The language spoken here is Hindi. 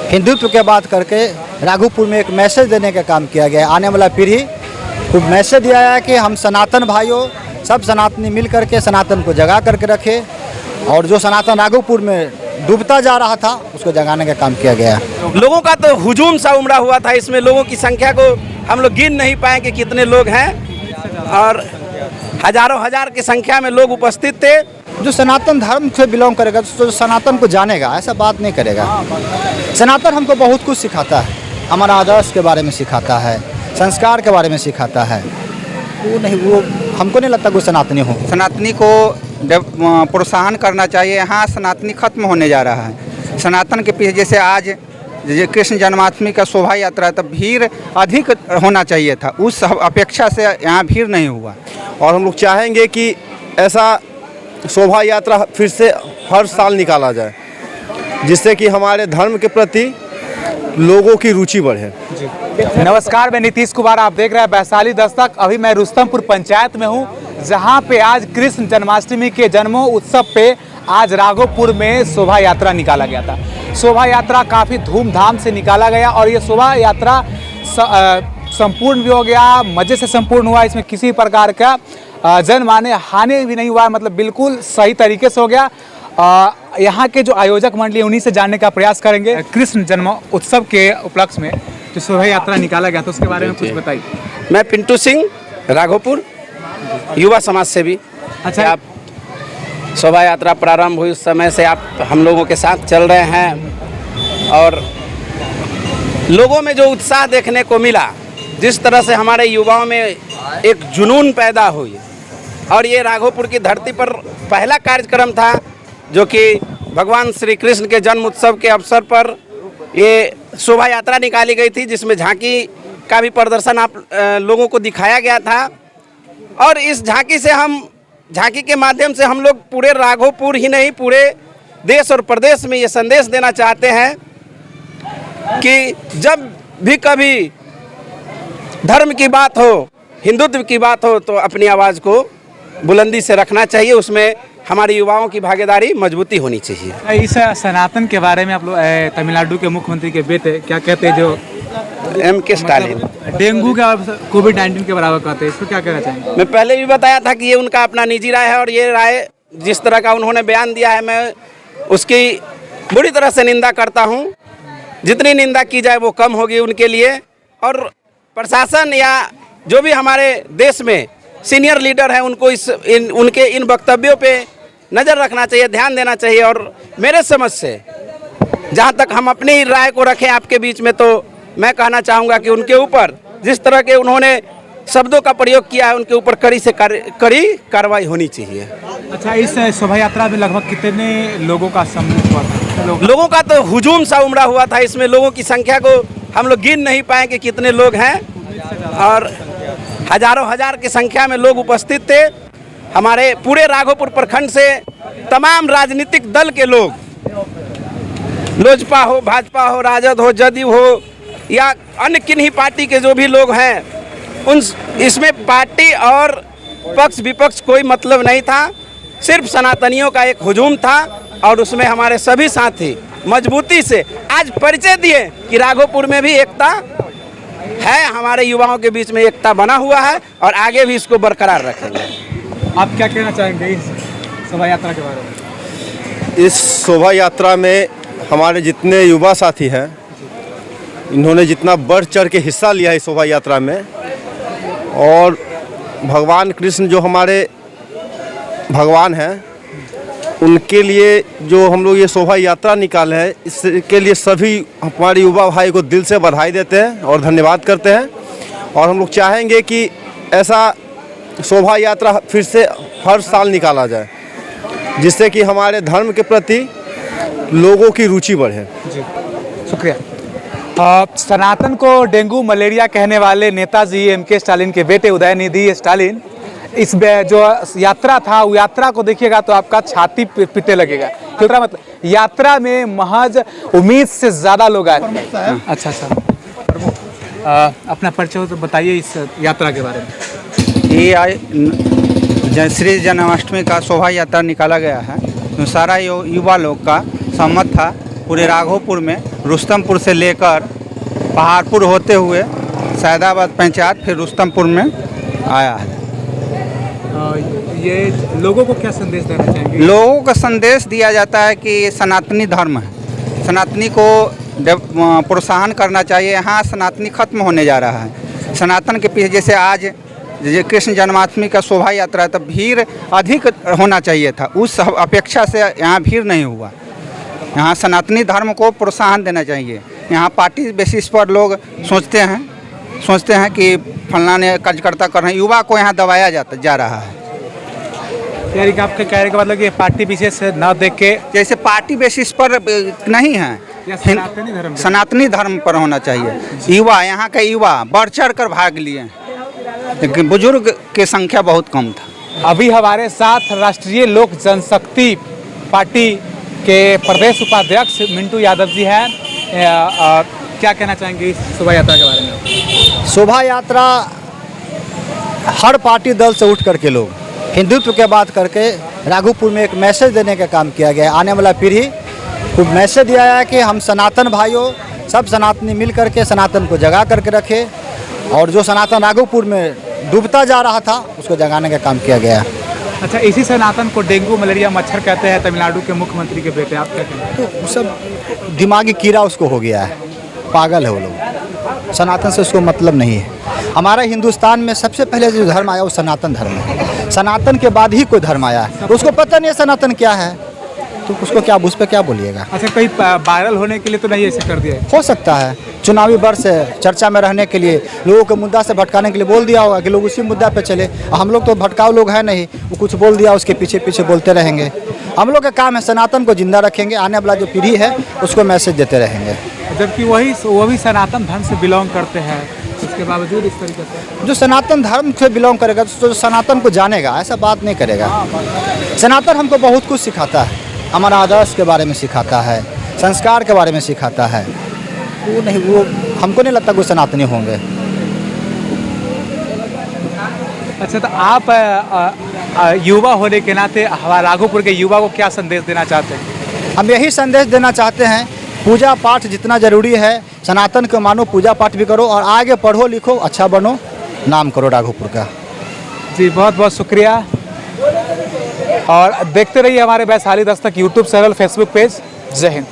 हिंदुत्व के बात करके राघोपुर में एक मैसेज देने का काम किया गया है। आने वाला पीढ़ी को मैसेज दिया है कि हम सनातन भाइयों सब सनातनी मिल करके सनातन को जगा करके रखे, और जो सनातन राघोपुर में डूबता जा रहा था उसको जगाने का काम किया गया है। लोगों का तो हुजूम सा उमड़ा हुआ था, इसमें लोगों की संख्या को हम लोग गिन नहीं पाए कि कितने लोग हैं, और हजारों हजार की संख्या में लोग उपस्थित थे। जो सनातन धर्म से बिलोंग करेगा तो सनातन को जानेगा, ऐसा बात नहीं करेगा। सनातन हमको बहुत कुछ सिखाता है, हमारा आदर्श के बारे में सिखाता है, संस्कार के बारे में सिखाता है। वो हमको नहीं लगता कोई सनातनी हो। सनातनी को प्रोत्साहन करना चाहिए। यहाँ सनातनी खत्म होने जा रहा है। सनातन के पीछे जैसे आज कृष्ण जन्माष्टमी का शोभा यात्रा तब भीड़ अधिक होना चाहिए था, उस अपेक्षा से यहाँ भीड़ नहीं हुआ। और हम लोग चाहेंगे कि ऐसा शोभा यात्रा फिर से हर साल निकाला जाए, जिससे कि हमारे धर्म के प्रति लोगों की रुचि बढ़े। नमस्कार, मैं नीतीश कुमार, आप देख रहे हैं वैशाली दस्तक। अभी मैं रुस्तमपुर पंचायत में हूँ, जहाँ पे आज कृष्ण जन्माष्टमी के जन्मोत्सव पे आज राघोपुर में शोभा यात्रा निकाला गया था। शोभा यात्रा काफ़ी धूमधाम से निकाला गया और ये शोभा यात्रा संपूर्ण भी हो गया, मज़े से संपूर्ण हुआ। इसमें किसी प्रकार का जनमानस हानि भी नहीं हुआ, मतलब बिल्कुल सही तरीके से हो गया। यहाँ के जो आयोजक मंडली उन्हीं से जानने का प्रयास करेंगे। कृष्ण जन्म उत्सव के उपलक्ष्य में जो शोभा यात्रा निकाला गया था उसके बारे में कुछ बताइए। मैं पिंटू सिंह, राघोपुर, युवा समाज सेवी। अच्छा, आप शोभा यात्रा प्रारंभ हुई उस समय से आप हम लोगों के साथ चल रहे हैं, और लोगों में जो उत्साह देखने को मिला, जिस तरह से हमारे युवाओं में एक जुनून पैदा हुई, और ये राघोपुर की धरती पर पहला कार्यक्रम था जो कि भगवान श्री कृष्ण के जन्म उत्सव के अवसर पर ये शोभा यात्रा निकाली गई थी, जिसमें झांकी का भी प्रदर्शन आप लोगों को दिखाया गया था। और इस झांकी के माध्यम से हम लोग पूरे राघोपुर ही नहीं, पूरे देश और प्रदेश में ये संदेश देना चाहते हैं कि जब भी कभी धर्म की बात हो, हिंदुत्व की बात हो, तो अपनी आवाज़ को बुलंदी से रखना चाहिए। उसमें हमारे युवाओं की भागीदारी मजबूती होनी चाहिए। इस सनातन के बारे में आप लोग तमिलनाडु के मुख्यमंत्री के बेटे क्या कहते हैं, जो M.K. स्टालिन डेंगू का कोविड-19 के बराबर कहते हैं, इसको क्या कहना चाहेंगे? मैं पहले भी बताया था कि ये उनका अपना निजी राय है, और ये राय जिस तरह का उन्होंने बयान दिया है, मैं उसकी बुरी तरह से निंदा करता हूँ। जितनी निंदा की जाए वो कम होगी उनके लिए। और प्रशासन या जो भी हमारे देश में सीनियर लीडर हैं, उनको उनके इन वक्तव्यों पे नज़र रखना चाहिए, ध्यान देना चाहिए। और मेरे समझ से जहाँ तक हम अपनी राय को रखें आपके बीच में, तो मैं कहना चाहूँगा कि उनके ऊपर जिस तरह के उन्होंने शब्दों का प्रयोग किया है, उनके ऊपर कड़ी से कड़ी कार्रवाई होनी चाहिए। अच्छा, इस शोभा यात्रा में लगभग कितने लोगों का सम्मिलित हुआ था? लोगों का तो हुजूम सा उमड़ा हुआ था, इसमें लोगों की संख्या को हम लोग गिन नहीं पाए कि कितने लोग हैं, और हजारों हजार की संख्या में लोग उपस्थित थे। हमारे पूरे राघोपुर प्रखंड से तमाम राजनीतिक दल के लोग, लोजपा हो, भाजपा हो, राजद हो, जदयू हो, या अन्य किन्हीं पार्टी के जो भी लोग हैं, इसमें पार्टी और पक्ष विपक्ष कोई मतलब नहीं था। सिर्फ सनातनियों का एक हुजूम था, और उसमें हमारे सभी साथी मजबूती से आज परिचय दिए कि राघोपुर में भी एकता है, हमारे युवाओं के बीच में एकता बना हुआ है, और आगे भी इसको बरकरार रखेंगे। आप क्या कहना चाहेंगे इस शोभा यात्रा के बारे में? इस शोभा यात्रा में हमारे जितने युवा साथी हैं, इन्होंने जितना बढ़ चढ़ के हिस्सा लिया है इस शोभा यात्रा में, और भगवान कृष्ण जो हमारे भगवान हैं, उनके लिए जो हम लोग ये शोभा यात्रा निकाले हैं, इसके लिए सभी हमारे युवा भाई को दिल से बधाई देते हैं और धन्यवाद करते हैं। और हम लोग चाहेंगे कि ऐसा शोभा यात्रा फिर से हर साल निकाला जाए, जिससे कि हमारे धर्म के प्रति लोगों की रुचि बढ़े। जी, शुक्रिया। सनातन को डेंगू मलेरिया कहने वाले नेताजी M.K. स्टालिन के बेटे उदयनिधि स्टालिन, इस जो यात्रा था, वो यात्रा को देखिएगा तो आपका छाती पीटने लगेगा। क्योंकि मतलब यात्रा में महज उम्मीद से ज़्यादा लोग आए। अच्छा, अपना परिचय तो बताइए इस यात्रा के बारे में। ये श्री जन्माष्टमी का शोभा यात्रा निकाला गया है, तो सारा युवा लोग का सहमत था पूरे राघोपुर में, रुस्तमपुर से लेकर पहाड़पुर होते हुए सैदाबाद पंचायत फिर रुस्तमपुर में आया है। ये लोगों को क्या संदेश देना चाहेंगे? लोगों को संदेश दिया जाता है कि ये सनातनी धर्म है, सनातनी को प्रोत्साहन करना चाहिए। यहाँ सनातनी खत्म होने जा रहा है। सनातन के पीछे जैसे आज कृष्ण जन्माष्टमी का शोभा यात्रा तब भीड़ अधिक होना चाहिए था, उस अपेक्षा से यहाँ भीड़ नहीं हुआ। यहाँ सनातनी धर्म को प्रोत्साहन देना चाहिए। यहाँ पार्टी बेसिस पर लोग सोचते हैं कि फलना ने कार्यकर्ता कर रहे हैं, युवा को यहाँ दबाया जा रहा है। यानी कि आपके कहने का मतलब ये पार्टी विशेष न देख के जैसे पार्टी बेसिस पर नहीं है, या सनातनी धर्म सनातनी धर्म पर होना चाहिए। युवा यहाँ के युवा बढ़ चढ़ कर भाग लिए, लेकिन बुजुर्ग की संख्या बहुत कम था। अभी हमारे साथ राष्ट्रीय लोक जनशक्ति पार्टी के प्रदेश उपाध्यक्ष मिंटू यादव जी हैं। क्या कहना चाहेंगे इस शोभा यात्रा के बारे में? शोभा यात्रा हर पार्टी दल से उठ करके लोग हिंदुत्व के बात करके राघोपुर में एक मैसेज देने का काम किया गया है। आने वाला पीढ़ी को मैसेज दिया है कि हम सनातन भाइयों सब सनातनी मिल करके सनातन को जगा करके रखे, और जो सनातन राघोपुर में डूबता जा रहा था उसको जगाने का काम किया गया है। अच्छा, इसी सनातन को डेंगू मलेरिया मच्छर कहते हैं तमिलनाडु के मुख्यमंत्री के बेटे, आप क्या कहते हैं? तो सब दिमागी कीड़ा उसको हो गया है, पागल है वो लोग। सनातन से उसको मतलब नहीं है। हमारे हिंदुस्तान में सबसे पहले जो धर्म आया वो सनातन धर्म है। सनातन के बाद ही कोई धर्म आया है, तो उसको पता नहीं है सनातन क्या है, तो उसको क्या उस पर क्या बोलिएगा। अच्छा, कहीं वायरल होने के लिए तो नहीं ऐसे कर दिया है? हो सकता है चुनावी वर्ष है, चर्चा में रहने के लिए, लोगों को मुद्दा से भटकाने के लिए बोल दिया होगा कि लोग उसी मुद्दा पे चले। हम लोग तो भटकाऊ लोग हैं नहीं, वो कुछ बोल दिया उसके पीछे पीछे बोलते रहेंगे। हम लोग का काम है सनातन को जिंदा रखेंगे, आने वाला जो पीढ़ी है उसको मैसेज देते रहेंगे। जबकि वो भी सनातन धर्म से बिलोंग करते हैं, उसके बावजूद इस तरीके से जो सनातन धर्म से बिलोंग करेगा तो सनातन को जानेगा, ऐसा बात नहीं करेगा। सनातन हमको बहुत कुछ सिखाता है, हमारा आदर्श के बारे में सिखाता है, संस्कार के बारे में सिखाता है। वो हमको नहीं लगता कोई सनातनी होंगे। अच्छा, तो आप युवा होने के नाते हमारे राघोपुर के युवा को क्या संदेश देना चाहते हैं? हम यही संदेश देना चाहते हैं, पूजा पाठ जितना ज़रूरी है, सनातन को मानो, पूजा पाठ भी करो और आगे पढ़ो लिखो, अच्छा बनो, नाम करो राघोपुर का। जी बहुत बहुत शुक्रिया, और देखते रहिए हमारे Vaishali Dastak YouTube channel, Facebook page. जय हिंद।